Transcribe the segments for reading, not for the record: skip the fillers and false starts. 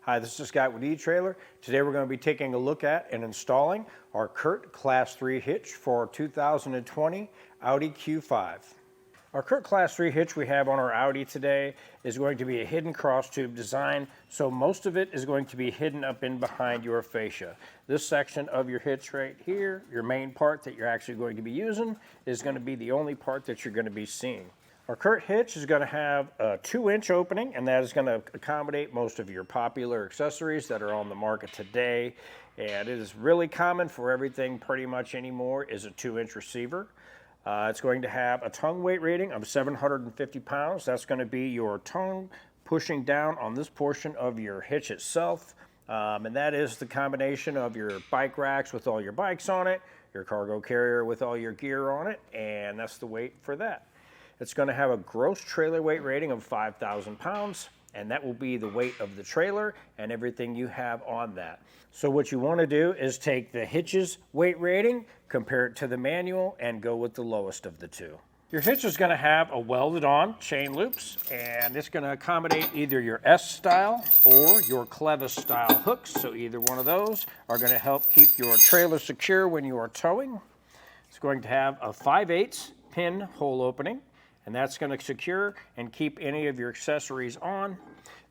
Hi, this is Scott with eTrailer. Today we're going to be taking a look at and installing our CURT Class 3 hitch for 2020 Audi Q5. Our CURT Class 3 hitch we have on our Audi today is going to be a hidden cross tube design, so most of it is going to be hidden up in behind your fascia. This section of your hitch right here, your main part that you're actually going to be using, is going to be the only part that you're going to be seeing. Our CURT hitch is going to have a 2-inch opening, and that is going to accommodate most of your popular accessories that are on the market today. And it is really common for everything pretty much anymore is a 2-inch receiver. It's going to have a tongue weight rating of 750 pounds. That's going to be your tongue pushing down on this portion of your hitch itself. And that is the combination of your bike racks with all your bikes on it, your cargo carrier with all your gear on it, and that's the weight for that. It's going to have a gross trailer weight rating of 5,000 pounds, and that will be the weight of the trailer and everything you have on that. So what you want to do is take the hitch's weight rating, compare it to the manual, and go with the lowest of the two. Your hitch is going to have a welded on chain loops, and it's going to accommodate either your S style or your clevis style hooks. So either one of those are going to help keep your trailer secure when you are towing. It's going to have a 5/8 pin hole opening, and that's going to secure and keep any of your accessories on.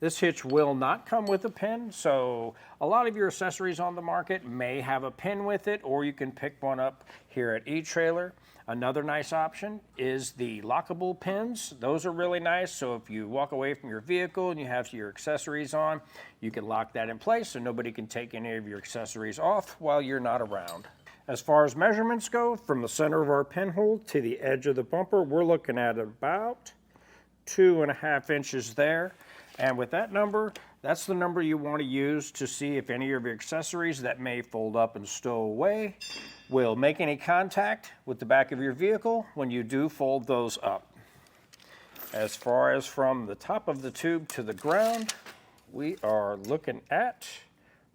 This hitch will not come with a pin, so a lot of your accessories on the market may have a pin with it, or you can pick one up here at eTrailer. Another nice option is the lockable pins. Those are really nice, so if you walk away from your vehicle and you have your accessories on, you can lock that in place so nobody can take any of your accessories off while you're not around. As far as measurements go, from the center of our pinhole to the edge of the bumper, we're looking at about 2.5 inches there. And with that number, that's the number you want to use to see if any of your accessories that may fold up and stow away will make any contact with the back of your vehicle when you do fold those up. As far as from the top of the tube to the ground, we are looking at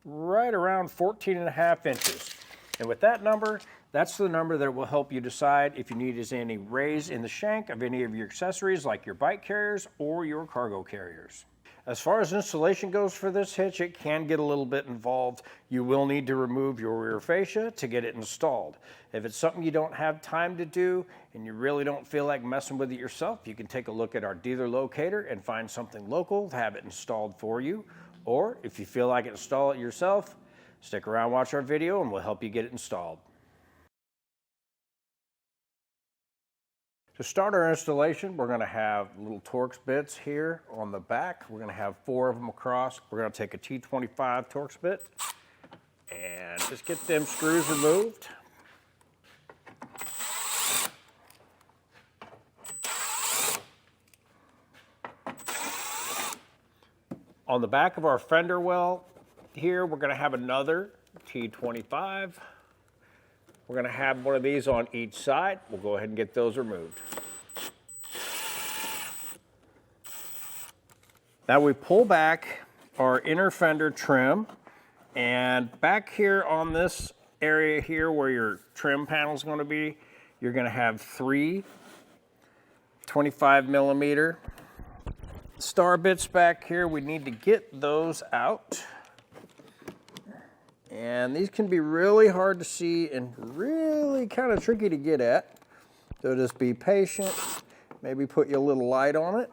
right around 14.5 inches. And with that number, that's the number that will help you decide if you need any raise in the shank of any of your accessories like your bike carriers or your cargo carriers. As far as installation goes for this hitch, it can get a little bit involved. You will need to remove your rear fascia to get it installed. If it's something you don't have time to do and you really don't feel like messing with it yourself, you can take a look at our dealer locator and find something local to have it installed for you. Or if you feel like install it yourself, stick around, watch our video, and we'll help you get it installed. To start our installation, we're going to have little Torx bits here on the back. We're going to have 4 of them across. We're going to take a T25 Torx bit and just get them screws removed. On the back of our fender well here, we're going to have another T25. We're going to have one of these on each side. We'll go ahead and get those removed. Now we pull back our inner fender trim, and back here on this area here where your trim panel is going to be, you're going to have 3 25mm star bits back here. We need to get those out. And these can be really hard to see and really kind of tricky to get at. So just be patient. Maybe put you a little light on it.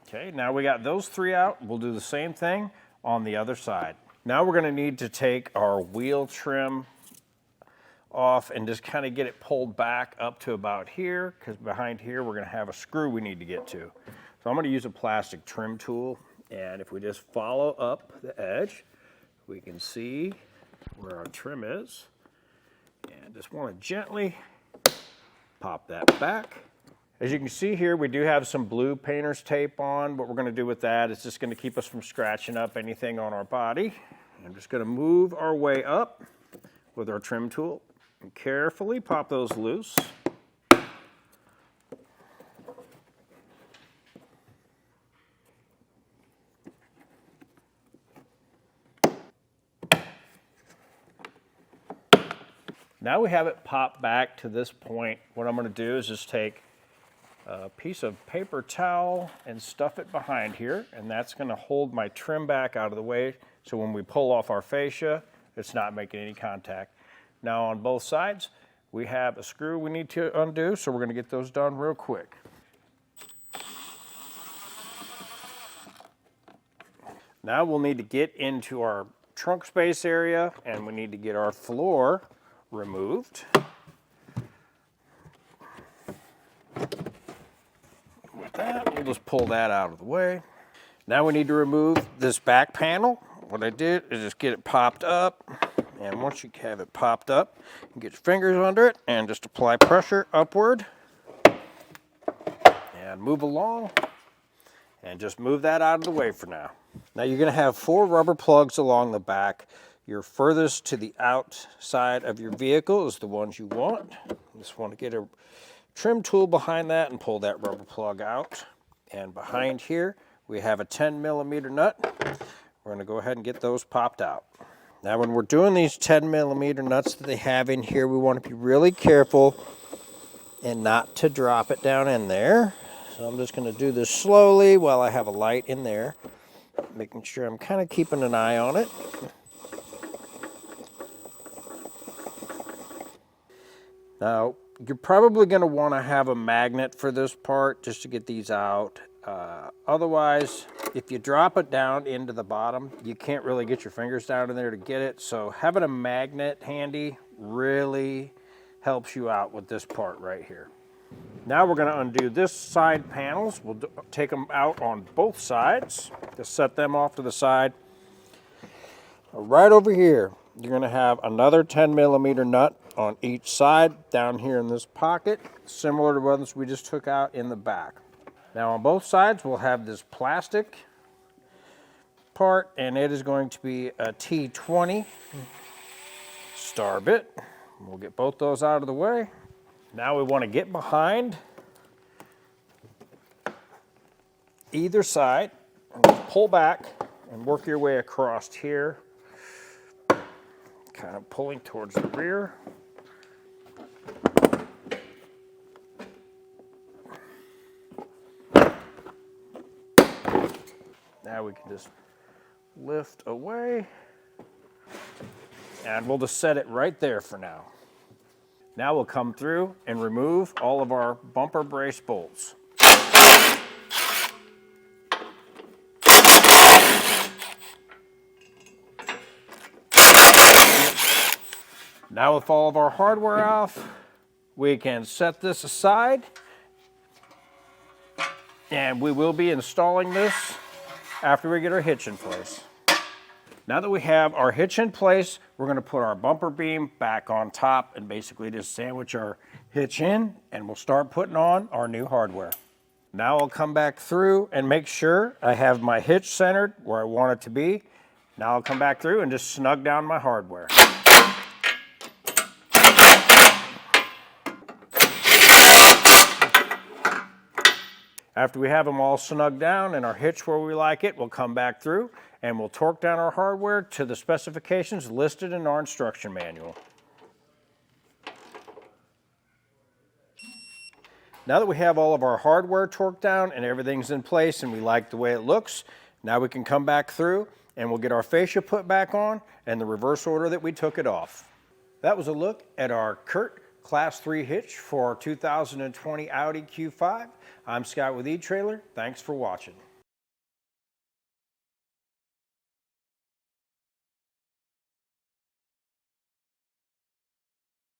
Okay, now we got those 3 out. We'll do the same thing on the other side. Now we're going to need to take our wheel trim off and just kind of get it pulled back up to about here, because behind here we're going to have a screw we need to get to. So I'm going to use a plastic trim tool, and if we just follow up the edge, we can see where our trim is, and just want to gently pop that back. As you can see here, we do have some blue painter's tape on. What we're going to do with that is just going to keep us from scratching up anything on our body. I'm just going to move our way up with our trim tool and carefully pop those loose. Now we have it popped back to this point. What I'm going to do is just take a piece of paper towel and stuff it behind here, and that's going to hold my trim back out of the way, so when we pull off our fascia, it's not making any contact. Now on both sides, we have a screw we need to undo, so we're going to get those done real quick. Now we'll need to get into our trunk space area, and we need to get our floor removed. With that, we'll just pull that out of the way. Now we need to remove this back panel. What I did is just get it popped up, and once you have it popped up, you get your fingers under it and just apply pressure upward and move along, and just move that out of the way for now. Now you're going to have 4 rubber plugs along the back. Your furthest to the outside of your vehicle is the ones you want. You just want to get a trim tool behind that and pull that rubber plug out. And behind here, we have a 10mm nut. We're going to go ahead and get those popped out. Now when we're doing these 10mm nuts that they have in here, we want to be really careful and not to drop it down in there. So I'm just going to do this slowly while I have a light in there, making sure I'm kind of keeping an eye on it. Now, you're probably going to want to have a magnet for this part just to get these out. Otherwise, if you drop it down into the bottom, you can't really get your fingers down in there to get it. So having a magnet handy really helps you out with this part right here. Now we're going to undo this side panels. We'll take them out on both sides. Just set them off to the side. Right over here, you're going to have another 10mm nut on each side down here in this pocket, similar to ones we just took out in the back. Now on both sides, we'll have this plastic part, and it is going to be a T20 star bit. We'll get both those out of the way. Now we want to get behind either side and pull back and work your way across here, kind of pulling towards the rear. Now we can just lift away, and we'll just set it right there for now. Now we'll come through and remove all of our bumper brace bolts. Now with all of our hardware off, we can set this aside, and we will be installing this after we get our hitch in place. Now that we have our hitch in place, we're going to put our bumper beam back on top and basically just sandwich our hitch in, and we'll start putting on our new hardware. Now I'll come back through and make sure I have my hitch centered where I want it to be. Now I'll come back through and just snug down my hardware. After we have them all snugged down and our hitch where we like it, we'll come back through and we'll torque down our hardware to the specifications listed in our instruction manual. Now that we have all of our hardware torqued down and everything's in place and we like the way it looks, now we can come back through and we'll get our fascia put back on and the reverse order that we took it off. That was a look at our CURT Class 3 hitch for our 2020 Audi Q5. I'm Scott with eTrailer. Thanks for watching.